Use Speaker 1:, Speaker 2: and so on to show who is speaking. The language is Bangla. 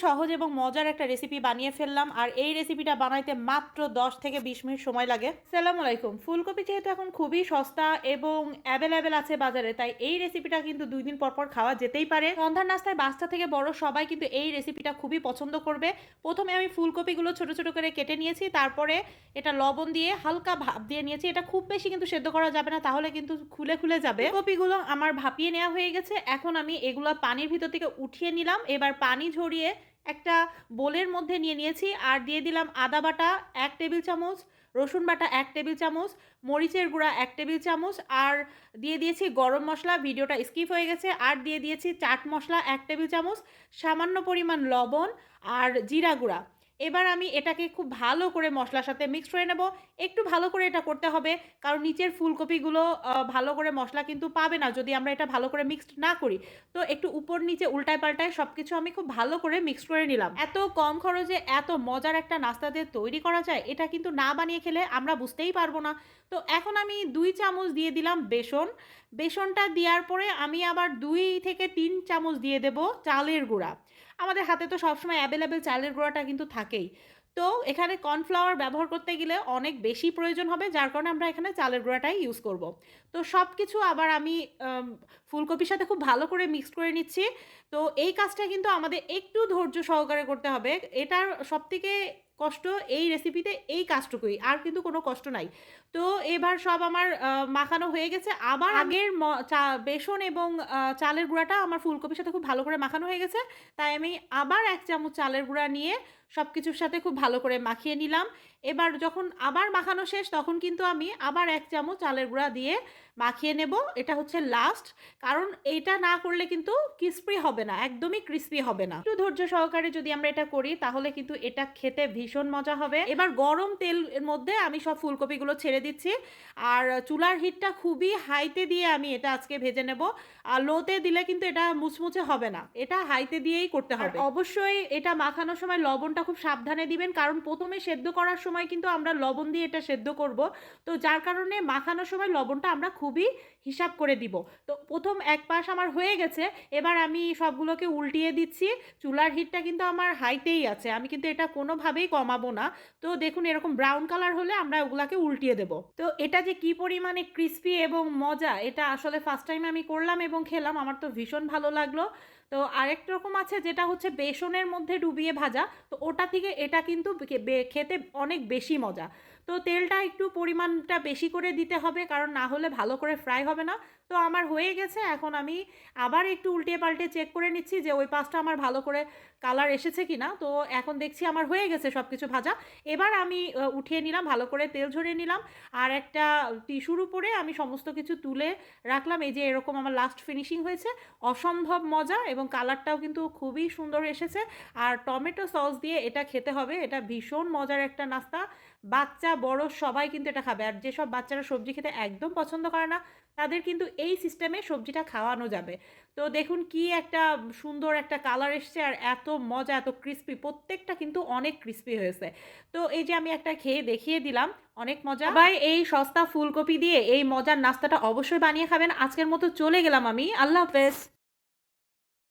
Speaker 1: সহজ এবং মজার একটা রেসিপি বানিয়ে ফেললাম, আর এই রেসিপিটা বানাইতে মাত্র 10 থেকে 20 মিনিট সময় লাগে। আসসালামু আলাইকুম। ফুলকপি যেহেতু এখন খুবই সস্তা এবং অ্যাভেলেবেল আছে বাজারে, তাই এই রেসিপিটা কিন্তু 2 দিন পর পর খাওয়া যেতেই পারে। সন্ধ্যার নাস্তায় বাচ্চা থেকে বড় সবাই কিন্তু এই রেসিপিটা খুবই পছন্দ করবে। প্রথমে আমি ফুলকপিগুলো ছোট ছোট করে কেটে নিয়েছি, তারপরে এটা লবণ দিয়ে হালকা ভাপ দিয়ে নিয়েছি। এটা খুব বেশি কিন্তু সেদ্ধ করা যাবে না, তাহলে কিন্তু খুলে খুলে যাবে। ফুলকপিগুলো আমার ভাপিয়ে নেওয়া হয়ে গেছে। এখন আমি এগুলো পানির ভিতর থেকে উঠিয়ে নিলাম। এবার পানি ঝরিয়ে একটা বোলের মধ্যে নিয়ে নিয়েছি, আর দিয়ে দিলাম আদা বাটা 1 টেবিল চামচ, রসুন বাটা 1 টেবিল চামচ, মরিচের গুঁড়া 1 টেবিল চামচ, আর দিয়ে দিয়েছি গরম মশলা, ভিডিওটা স্কিপ হয়ে গেছে, আর দিয়ে দিয়েছি চাট মশলা 1 টেবিল চামচ, সামান্য পরিমাণ লবণ আর জিরা গুঁড়া। এবার আমি এটাকে খুব ভালো করে মশলার সাথে মিক্স করে নেব। একটু ভালো করে এটা করতে হবে, কারণ নিচের ফুলকপিগুলো ভালো করে মশলা কিন্তু পাবে না যদি আমরা এটা ভালো করে মিক্সড না করি। তো একটু উপর নিচে উল্টায় পাল্টায় সব কিছু আমি খুব ভালো করে মিক্স করে নিলাম। এত কম খরচে এত মজার একটা নাস্তা যে তৈরি করা যায়, এটা কিন্তু না বানিয়ে খেলে আমরা বুঝতেই পারবো না। তো এখন আমি 2 চামচ দিয়ে দিলাম বেসন। বেসনটা দেওয়ার পরে আমি আবার 2 থেকে 3 চামচ দিয়ে দেব চালের গুঁড়া। আমাদের হাতে তো সবসময় অ্যাভেলেবেল চালের গুঁড়াটা কিন্তু থাকেই। তো এখানে কর্নফ্লাওয়ার ব্যবহার করতে গেলে অনেক বেশি প্রয়োজন হবে, যার কারণে আমরা এখানে চালের গুঁড়াটাই ইউজ করব। তো সব কিছু আবার আমি ফুলকপির সাথে খুব ভালো করে মিক্সড করে নিচ্ছি। তো এই কাজটা কিন্তু আমাদের একটু ধৈর্য সহকারে করতে হবে। এটার সবথেকে কষ্ট এই রেসিপিতে এই কাজটুকুই, আর কিন্তু কোনো কষ্ট নাই। তো এবার সব আমার মাখানো হয়ে গেছে। আবার আগের বেসন এবং চালের গুঁড়াটা আমার ফুলকপির সাথে খুব ভালো করে মাখানো হয়ে গেছে। তাই আমি আবার 1 চামচ চালের গুঁড়া নিয়ে সব কিছুর সাথে খুব ভালো করে মাখিয়ে নিলাম। এবার যখন আবার মাখানো শেষ, তখন কিন্তু আমি আবার 1 চামচ চালের গুঁড়া দিয়ে মাখিয়ে নেব। এটা হচ্ছে লাস্ট। কারণ এইটা না করলে কিন্তু ক্রিসপি হবে না, একদমই ক্রিসপি হবে না। একটু ধৈর্য সহকারে যদি আমরা এটা করি, তাহলে কিন্তু এটা খেতে ভীষণ মজা হবে। এবার গরম তেলের মধ্যে আমি সব ফুলকপিগুলো ছেড়ে দিচ্ছি, আর চুলার হিটটা খুবই হাইতে দিয়ে আমি এটা আজকে ভেজে নেব। আর লোতে দিলে কিন্তু এটা মুচমুচে হবে না, এটা হাইতে দিয়েই করতে হবে। অবশ্যই এটা মাখানোর সময় লবণটা খুব সাবধানে দিবেন, কারণ প্রথমে সেদ্ধ করার সময় কিন্তু আমরা লবণ দিয়ে এটা সেদ্ধ করব। তো যার কারণে মাখানোর সময় লবণটা আমরা খুবই হিসাব করে দিব। তো প্রথম এক পাশ আমার হয়ে গেছে, এবার আমি সবগুলোকে উল্টিয়ে দিচ্ছি। চুলার হিটটা কিন্তু আমার হাইতেই আছে, আমি কিন্তু এটা কোনোভাবেই কমাবো না। তো দেখুন এরকম ব্রাউন কালার হলে আমরা ওগুলাকে উল্টিয়ে দেব। তো এটা যে কি পরিমাণে ক্রিস্পি এবং মজা, এটা আসলে ফার্স্ট টাইম আমি করলাম এবং খেলাম, আমার তো ভীষণ ভালো লাগলো। তো আরেক রকম আছে যেটা হচ্ছে বেসনের মধ্যে ডুবিয়ে ভাজা, তো ওটা থেকে এটা কিন্তু খেতে অনেক বেশি মজা। তো তেলটা একটু পরিমাণটা বেশি করে দিতে হবে, কারণ না হলে ভালো করে ফ্রাই হবে না। তো আমার হয়ে গেছে, এখন আমি আবার একটু উল্টে পাল্টে চেক করে নিচ্ছি যে ওই পাশটা আমার ভালো করে কালার এসেছে কি না। তো এখন দেখছি আমার হয়ে গেছে সব কিছু ভাজা। এবার আমি উঠিয়ে নিলাম, ভালো করে তেল ঝরিয়ে নিলাম, আর একটা টিস্যুর উপরে আমি সমস্ত কিছু তুলে রাখলাম। এই যে এরকম আমার লাস্ট ফিনিশিং হয়েছে, অসম্ভব মজা এবং কালারটাও কিন্তু খুবই সুন্দর এসেছে। আর টমেটো সস দিয়ে এটা খেতে হবে, এটা ভীষণ মজার একটা নাস্তা। বাচ্চা বড় সবাই কিন্তু এটা খাবে, আর যেসব বাচ্চারা সবজি খেতে একদম পছন্দ করে না, তাদের কিন্তু এই সিস্টেমে সবজিটা খাওয়ানো যাবে। তো দেখুন কি একটা সুন্দর একটা কালার এসছে, আর এত মজা, এত ক্রিস্পি, প্রত্যেকটা কিন্তু অনেক ক্রিস্পি হয়েছে। তো এই যে আমি একটা খেয়ে দেখিয়ে দিলাম, অনেক মজা। ভাই এই সস্তা ফুলকপি দিয়ে এই মজার নাস্তাটা অবশ্যই বানিয়ে খাবেন। আজকের মতো চলে গেলাম আমি, আল্লাহ হাফেজ।